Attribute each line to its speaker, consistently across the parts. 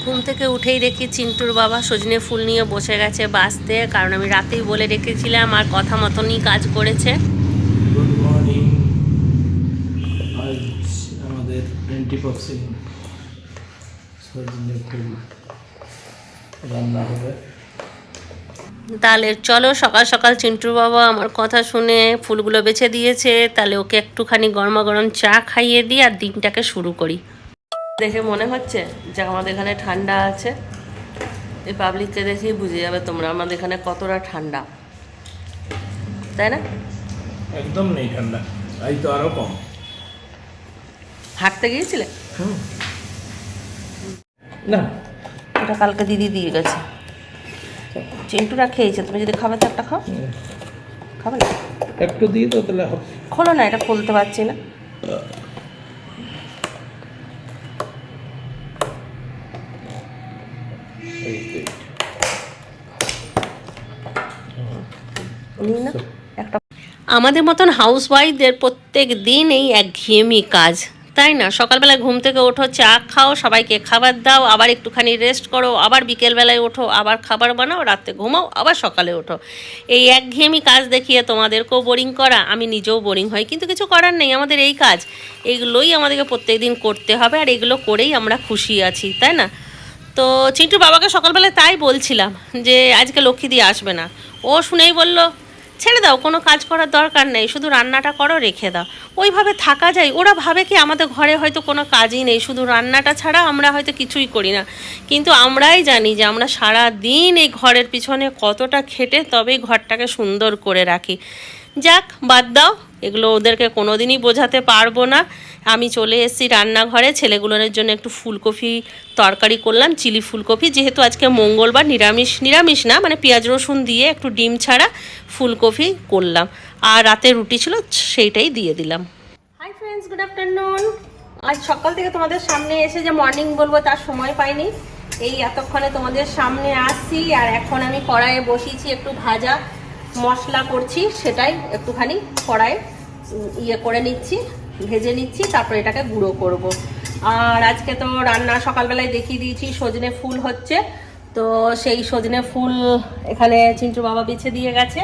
Speaker 1: ঘুম থেকে উঠেই দেখি চিন্টুর বাবা সজনে ফুল নিয়ে বসে গেছে বাছতে, কারণ আমি রাতেই বলে রেখেছিলাম আর কথা মতনই কাজ করেছে।
Speaker 2: Good morning. আজ আমাদের অ্যান্টিপক্সিং সজনে ফুল রান্না হবে।
Speaker 1: তাহলে চলো, সকাল সকাল চিন্টুর বাবা আমার কথা শুনে ফুলগুলো বেছে দিয়েছে, তাহলে ওকে একটুখানি গরমা গরম চা খাইয়ে দিই আর দিনটাকে শুরু করি। দেখে মনে হচ্ছে যে আমাদের এখানে ঠান্ডা আছে, এই পাবলিককে দেখেই বুঝে যাবে তোমরা আমাদের এখানে কতটা ঠান্ডা, তাই না?
Speaker 2: একদম নেই ঠান্ডা, আজ তো আরো কম।
Speaker 1: হাঁটতে গিয়েছিলে?
Speaker 2: না,
Speaker 1: ওটা কালকে দিদি দিয়ে গেছে, চিন্টুরা খেয়েছে। তুমি যদি খাবে তো একটা খাও, খাবে না?
Speaker 2: একটু দিয়ে তো তাহলে হবে।
Speaker 1: খোলো না, এটা খুলতে পারছি না। একটা আমাদের মতন হাউসওয়াইফদের প্রত্যেক দিন এই একঘেয়েমি কাজ, তাই না? সকালবেলা ঘুম থেকে ওঠো, চা খাও, সবাইকে খাবার দাও, আবার একটুখানি রেস্ট করো, আবার বিকেলবেলায় ওঠো, আবার খাবার বানাও, রাতে ঘুমাও, আবার সকালে ওঠো। এই একঘেয়েমি কাজ দেখিয়ে তোমাদেরকেও বোরিং করা, আমি নিজেও বোরিং হই, কিন্তু কিছু করার নেই, আমাদের এই কাজ, এগুলোই আমাদেরকে প্রত্যেক দিন করতে হবে, আর এগুলো করেই আমরা খুশি আছি, তাই না? তো চিন্টুর বাবাকে সকালবেলায় তাই বলছিলাম যে আজকে লক্ষ্মীদি আসবে না। ও শুনেই বলল, ছেড়ে দাও, কোনো কাজ করার দরকার নেই, শুধু রান্নাটা করো, রেখে দাও। ওইভাবে থাকা যায়। ওরা ভাবে কি আমাদের ঘরে হয়তো কোনো কাজই নেই, শুধু রান্নাটা ছাড়া আমরা হয়তো কিছুই করি না, কিন্তু আমরাই জানি যে আমরা সারা দিন এই ঘরের পিছনে কতটা খেটে তবেই ঘরটাকে সুন্দর করে রাখি। যাক, বাদ দাও, এগুলো ওদেরকে কোনো দিনই বোঝাতে পারবো না। আমি চলে এসেছি রান্নাঘরে, ছেলেগুলোর জন্য একটু ফুলকপি তরকারি করলাম, চিলি ফুলকপি, যেহেতু আজকে মঙ্গলবার, নিরামিষ না, মানে পেঁয়াজ রসুন দিয়ে একটু ডিম ছাড়া ফুলকপি করলাম, আর রাতে রুটি ছিল সেইটাই দিয়ে দিলাম। Hi friends, good afternoon. আজ সকাল থেকে তোমাদের সামনে এসে যে মর্নিং বলবো তার সময় পাইনি, এই এতক্ষণে তোমাদের সামনে আসছি। আর এখন আমি কড়াইয়ে বসিয়েছি একটু ভাজা মশলা করছি, সেটাই একটুখানি কড়াইয়ে ইয়ে করে নিচ্ছি, ভেজে নিচ্ছি, তারপর এটাকে গুঁড়ো করব। আর আজকে তো রান্না সকালবেলায় দেখিয়ে দিয়েছি, সজনে ফুল হচ্ছে, তো সেই সজনে ফুল এখানে চিন্টু বাবা বেছে দিয়ে গেছে।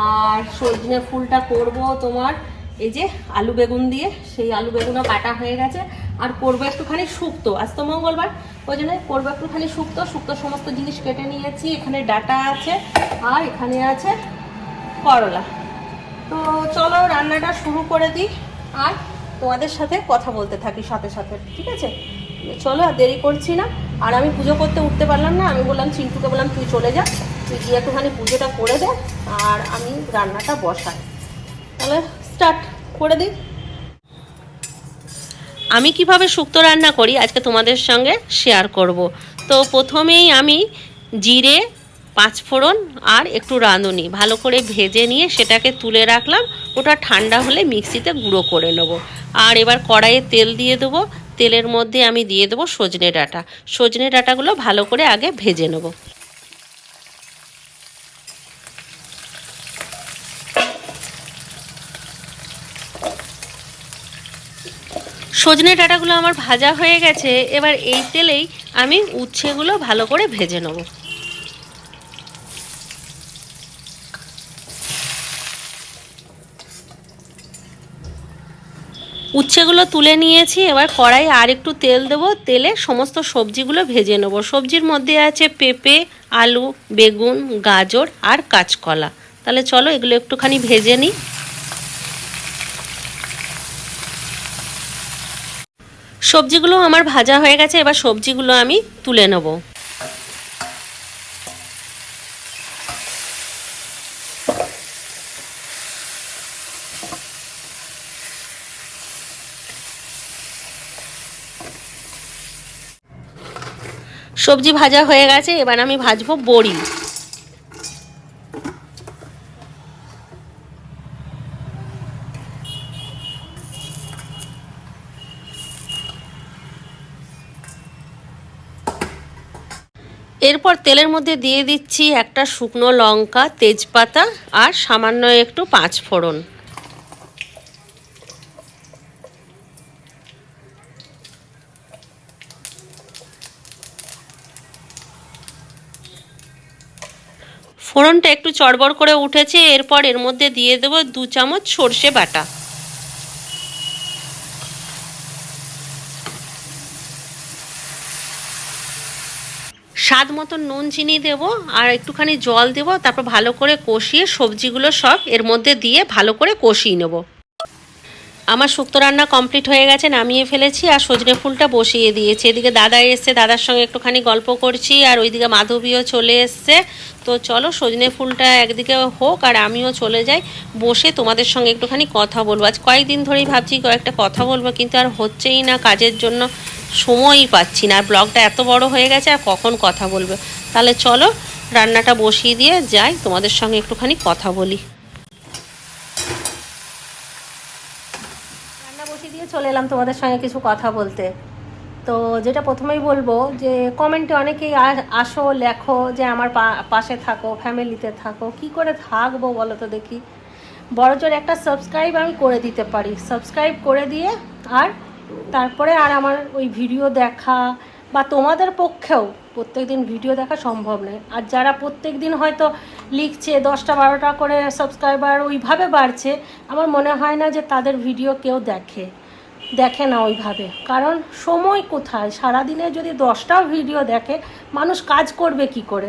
Speaker 1: আর সজনে ফুলটা করব তোমার এই যে আলু বেগুন দিয়ে, সেই আলু বেগুনও কাটা হয়ে গেছে। আর করবো একটুখানি শুক্তো, আজ তো মঙ্গলবার, ওই জন্য করবো একটুখানি শুক্তো। শুক্তো সমস্ত জিনিস কেটে নিয়েছি, এখানে ডাটা আছে আর এখানে আছে করলা। তো চলো রান্নাটা শুরু করে দিই আর তোমাদের সাথে কথা বলতে থাকি সাথে সাথে, ঠিক আছে? চলো, আর দেরি করছি না। আর আমি পুজো করতে উঠতে পারলাম না, আমি বললাম চিন্টুকে, বললাম তুই চলে যা, তুই গিয়ে একটুখানি পুজোটা করে দে আর আমি রান্নাটা বসাই। তাহলে স্টার্ট করে দিই। আমি কিভাবে শুক্তো রান্না করি আজকে তোমাদের সঙ্গে শেয়ার করব। তো প্রথমেই আমি জিরে, পাঁচফোড়ন আর একটু রাঁধুনি ভালো করে ভেজে নিয়ে সেটাকে তুলে রাখলাম, ওটা ঠান্ডা হলে মিক্সিতে গুঁড়ো করে নেব। আর এবার কড়াইয়ে তেল দিয়ে দেবো, তেলের মধ্যে আমি দিয়ে দেবো সজনে ডাঁটা। সজনে ডাঁটাগুলো ভালো করে আগে ভেজে নেব। সজনে ডাঁটাগুলো আমার ভাজা হয়ে গেছে, এবার এই তেলেই আমি উচ্ছেগুলো ভালো করে ভেজে নেব। উচ্ছেগুলো তুলে নিয়েছি, এবার কড়াইয়ে আর একটু তেল দেবো, তেলে সমস্ত সবজিগুলো ভেজে নেব। সবজির মধ্যে আছে পেঁপে, আলু, বেগুন, গাজর আর কাঁচকলা। তাহলে চলো এগুলো একটুখানি ভেজে নিই। সবজিগুলো আমার ভাজা হয়ে গেছে, এবার সবজিগুলো আমি তুলে নেব। সবজি ভাজা হয়ে গেছে, এবার আমি ভাজবো বড়ি। এরপর তেলের মধ্যে দিয়ে দিচ্ছি একটা শুকনো লঙ্কা, তেজপাতা আর সামান্য একটু পাঁচফোড়ন। ফোড়নটা একটু চড়বড় করে উঠেছে, এরপর এর মধ্যে দিয়ে দেবো 2 চামচ সর্ষে বাটা। স্বাদ মতো নুন চিনি দেবো আর একটুখানি জল দেবো, তারপর ভালো করে কষিয়ে সবজিগুলো সব এর মধ্যে দিয়ে ভালো করে কষিয়ে নেব। আমার শুক্তো রান্না কমপ্লিট হয়ে গেছে, নামিয়ে ফেলেছি আর সজনে ফুলটা বসিয়ে দিয়েছি। এদিকে দাদা এসছে, দাদার সঙ্গে একটুখানি গল্প করছি, আর ওইদিকে মাধবীও চলে এসছে। তো চলো সজনে ফুলটা একদিকে হোক আর আমিও চলে যাই, বসে তোমাদের সঙ্গে একটুখানি কথা বলবো। আজ কয়েকদিন ধরেই ভাবছি কয়েকটা কথা বলবো, কিন্তু আর হচ্ছেই না, কাজের জন্য সময়ই পাচ্ছি না। আর ব্লগটা এত বড় হয়ে গেছে, আর কখন কথা বলবো। তাহলে চলো রান্নাটা বসিয়ে দিয়ে যাই, তোমাদের সঙ্গে একটুখানি কথা বলি। বসিয়ে দিয়ে চলে এলাম তোমাদের সঙ্গে কিছু কথা বলতে। তো যেটা প্রথমেই বলবো যে কমেন্টে অনেকেই আসো, লেখো যে আমার পাশে থাকো, ফ্যামিলিতে থাকো। কি করে থাকবো বলো তো দেখি? বড়জোর একটা সাবস্ক্রাইব আমি করে দিতে পারি, সাবস্ক্রাইব করে দিয়ে আর তারপরে আর আমার ওই ভিডিও দেখা বা তোমাদের পক্ষেও প্রত্যেক দিন ভিডিও দেখা সম্ভব নয়। আর যারা প্রত্যেক দিন হয়তো লিখছে 10টা 12টা করে সাবস্ক্রাইবার ওইভাবে বাড়ছে, আমার মনে হয় না যে তাদের ভিডিও কেউ দেখে না ওইভাবে। কারণ সময় কোথায়? সারাদিনে যদি 10টাও ভিডিও দেখে, মানুষ কাজ করবে কি করে?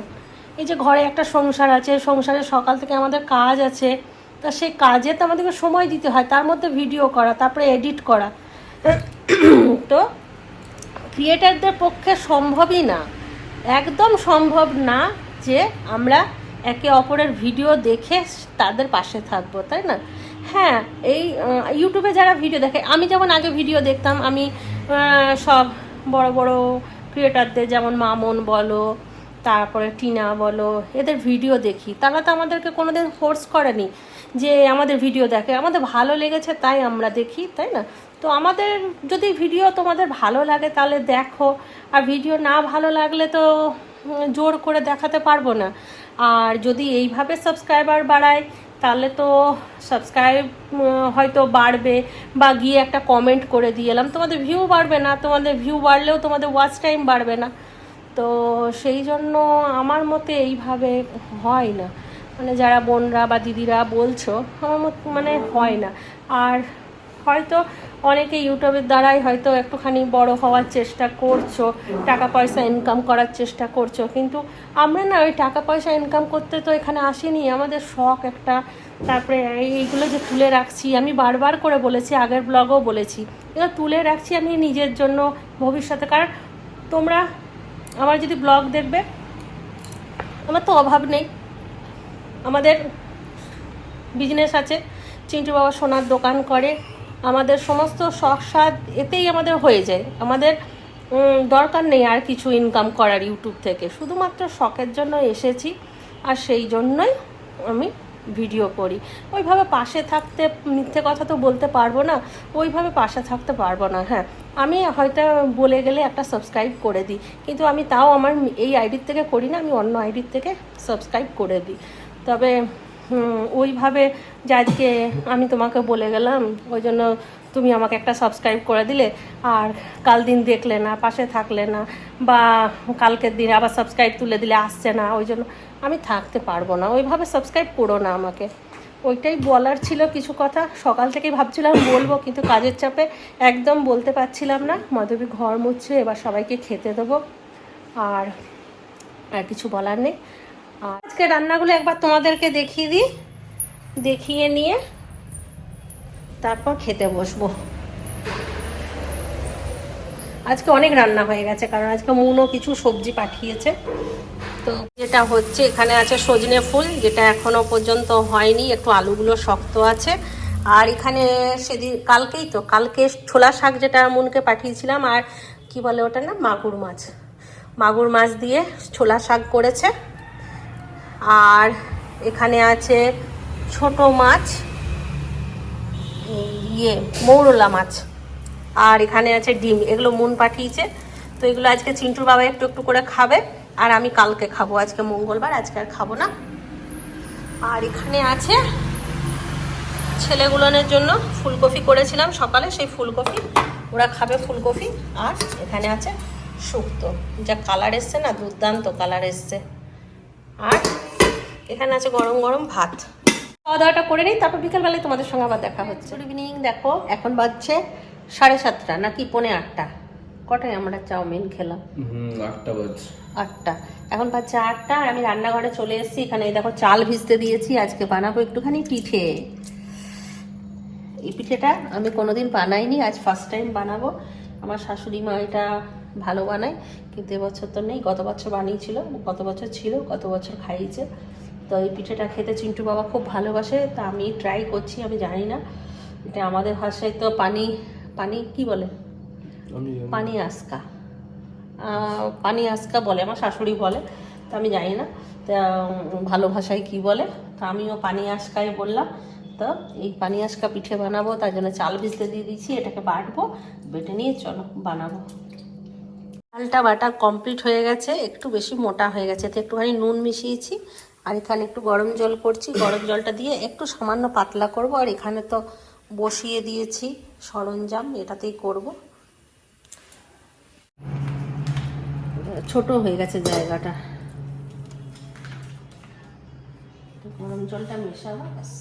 Speaker 1: এই যে ঘরে একটা সংসার আছে, সংসারে সকাল থেকে আমাদের কাজ আছে, তা সেই কাজে তো আমাদেরকে সময় দিতে হয়, তার মধ্যে ভিডিও করা, তারপরে এডিট করা। তো ক্রিয়েটারদের পক্ষে সম্ভবই না, একদম সম্ভব না যে আমরা একে অপরের ভিডিও দেখে তাদের পাশে থাকবো, তাই না? হ্যাঁ, এই ইউটিউবে যারা ভিডিও দেখে, আমি যেমন আগে ভিডিও দেখতাম, আমি সব বড় বড় ক্রিয়েটারদের যেমন মামন বলো, তারপরে টিনা বলো, এদের ভিডিও দেখি। তারা তো আমাদেরকে কোনোদিন ফোর্স করেনি যে আমাদের ভিডিও দেখে, আমাদের ভালো লেগেছে তাই আমরা দেখি, তাই না? তো আমাদের যদি ভিডিও তোমাদের ভালো লাগে তাহলে দেখো, আর ভিডিও না ভালো লাগলে তো জোর করে দেখাতে পারবো না। আর যদি এইভাবে সাবস্ক্রাইবার বাড়ায় তাহলে তো সাবস্ক্রাইব হয়তো বাড়বে, বা গিয়ে একটা কমেন্ট করে দিয়ে এলাম, তোমাদের ভিউ বাড়বে না, তোমাদের ভিউ বাড়লেও তোমাদের ওয়াচ টাইম বাড়বে না। তো সেই জন্য আমার মতে এইভাবে হয় না, মানে যারা বোনরা বা দিদিরা বলছো, আমার মানে হয় না। আর হয়তো অনেকে ইউটিউবের দ্বারাই হয়তো একটুখানি বড় হওয়ার চেষ্টা করছো, টাকা পয়সা ইনকাম করার চেষ্টা করছো, কিন্তু আমরা না ওই টাকা পয়সা ইনকাম করতে তো এখানে আসিনি, আমাদের শখ একটা। তারপরে এইগুলো যে তুলে রাখছি, আমি বারবার করে বলেছি, আগের ব্লগেও বলেছি, এগুলো তুলে রাখছি আমি নিজের জন্য, ভবিষ্যতে। কারণ তোমরা আমার যদি ব্লগ দেখবে, আমার তো অভাব নেই, আমাদের বিজনেস আছে, চিন্টু বাবা সোনার দোকান করে, আমাদের সমস্ত শখ স্বাদ এতেই আমাদের হয়ে যায়, আমাদের দরকার নেই আর কিছু ইনকাম করার ইউটিউব থেকে। শুধুমাত্র শখের জন্য এসেছি, আর সেই জন্যই আমি ভিডিও করি। ওইভাবে পাশে থাকতে, মিথ্যে কথা তো বলতে পারবো না, ওইভাবে পাশে থাকতে পারবো না। হ্যাঁ, আমি হয়তো বলে গেলে একটা সাবস্ক্রাইব করে দিই, কিন্তু আমি তাও আমার এই আইডির থেকে করি না, আমি অন্য আইডির থেকে সাবস্ক্রাইব করে দিই। তবে ওইভাবে যে আজকে আমি তোমাকে বলে গেলাম, ওই জন্য তুমি আমাকে একটা সাবস্ক্রাইব করে দিলে, আর কাল দিন দেখলে না, পাশে থাকলে না, বা কালকের দিন আবার সাবস্ক্রাইব তুলে দিলে আসছে না, ওই জন্য আমি থাকতে পারবো না। ওইভাবে সাবস্ক্রাইব করো না আমাকে, ওইটাই বলার ছিল কিছু কথা। সকাল থেকেই ভাবছিলাম বলবো, কিন্তু কাজের চাপে একদম বলতে পারছিলাম না। মাধবী ঘর মুছছে, এবার সবাইকে খেতে দেবো, আর কিছু বলার নেই। আর আজকে রান্নাগুলো একবার তোমাদেরকে দেখিয়ে নিয়ে তারপর খেতে বসবো। আজকে অনেক রান্না হয়ে গেছে, কারণ আজকে মুনও কিছু সবজি পাঠিয়েছে। তো যেটা হচ্ছে, এখানে আছে সজনে ফুল, যেটা এখনো পর্যন্ত হয়নি, একটু আলুগুলো শক্ত আছে। আর এখানে সেদিন কালকে ছোলা শাক যেটা মুনকে পাঠিয়েছিলাম, আর কি বলে ওটা না, মাগুর মাছ দিয়ে ছোলা শাক করেছে। আর এখানে আছে ছোট মাছ, মৌরলা মাছ, আর এখানে আছে ডিম। এগুলো মুন পাঠিয়েছে, তো এগুলো আজকে চিন্টুর বাবা একটু একটু করে খাবে, আর আমি কালকে খাবো। আজকে মঙ্গলবার, আজকে আর খাবো না। আর এখানে আছে ছেলেগুলোনের জন্য ফুলকপি করেছিলাম সকালে, সেই ফুলকপি, ওরা খাবে ফুলকপি। আর এখানে আছে শুক্তো, যা কালার এসছে না, দুর্দান্ত কালার এসছে। আর এখানে আছে গরম গরম ভাত। খাওয়া দাওয়াটা করে নিই, তারপর বিকালবেলায় তোমাদের সঙ্গে আবার দেখা হচ্ছে। Good evening. দেখো এখন বাজছে 7:30 নাকি 7:45। কটায় আমরা চাউমিন খেলাম?
Speaker 2: 8টা বাজছে।
Speaker 1: 8টা। এখন বাজছে 8টা আর আমি রান্নাঘরে চলে এসেছি। এখানে এই দেখো চাল ভিজতে দিয়েছি, আজকে বানাবো একটুখানি পিঠে। এই পিঠেটা আমি কোনোদিন বানাইনি, আজ ফার্স্ট টাইম বানাবো। আমার শাশুড়ি মা এটা ভালো বানায়, কিন্তু এবছর তো নেই, গত বছর বানিয়েছিল, গত বছর ছিল, গত বছর খাইয়েছে। তো এই পিঠেটা খেতে চিন্টু বাবা খুব ভালোবাসে, তা আমি ট্রাই করছি। আমি জানি না এটা আমাদের ভাষায় তো পানি পানি কি বলে, পানি আস্কা, পানি আস্কা বলে, আমার শাশুড়ি বলে, তো আমি জানি না তা ভালো ভাষায় কি বলে। তো আমিও পানি আস্কাই বললাম। তো এই পানি আস্কা পিঠে বানাবো, তার জন্য চাল ভিজতে দিয়ে দিচ্ছি। এটাকে বাটবো, বেটে নিয়ে চলো বানাবো। চালটা বাটা কমপ্লিট হয়ে গেছে, একটু বেশি মোটা হয়ে গেছে, তো একটুখানি নুন মিশিয়েছি। আর এখানে একটু গরম জল করছি, গরম জলটা দিয়ে একটু সামান্য পাতলা করব। আর এখানে তো বসিয়ে দিয়েছি সরঞ্জাম, এটাতেই করব। ছোট হয়ে গেছে জায়গাটা, গরম জলটা মেশাবো ব্যাস।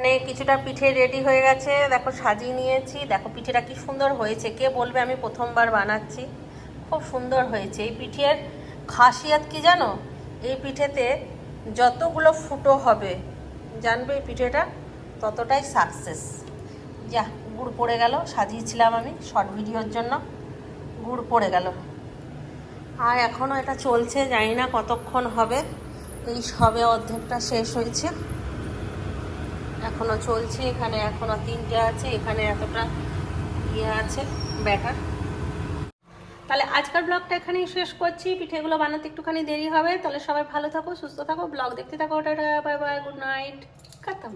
Speaker 1: এখানে কিছুটা পিঠে রেডি হয়ে গেছে, দেখো সাজিয়ে নিয়েছি। দেখো পিঠেটা কি সুন্দর হয়েছে, কে বলবে আমি প্রথমবার বানাচ্ছি। খুব সুন্দর হয়েছে। এই পিঠের খাসিয়াত কি জানো, এই পিঠেতে যতগুলো ফুটো হবে জানবে এই পিঠেটা ততটাই সাকসেস। যা গুড় পড়ে গেল, সাজিয়েছিলাম আমি শর্ট ভিডিওর জন্য, গুড় পড়ে গেল। আর এখনও এটা চলছে, জানি না কতক্ষণ হবে। এই সবে অর্ধেকটা শেষ হয়েছে, এখনো চলছে। এখানে এখনো 3টে আছে, এখানে এতটা ইয়ে আছে ব্যাটার। তাহলে আজকের ব্লগটা এখানেই শেষ করছি। পিঠেগুলো বানাতে একটুখানি দেরি হবে। তাহলে সবাই ভালো থাকো, সুস্থ থাকো, ব্লগ দেখতে থাকো। Tata, bye bye, good night, খতম।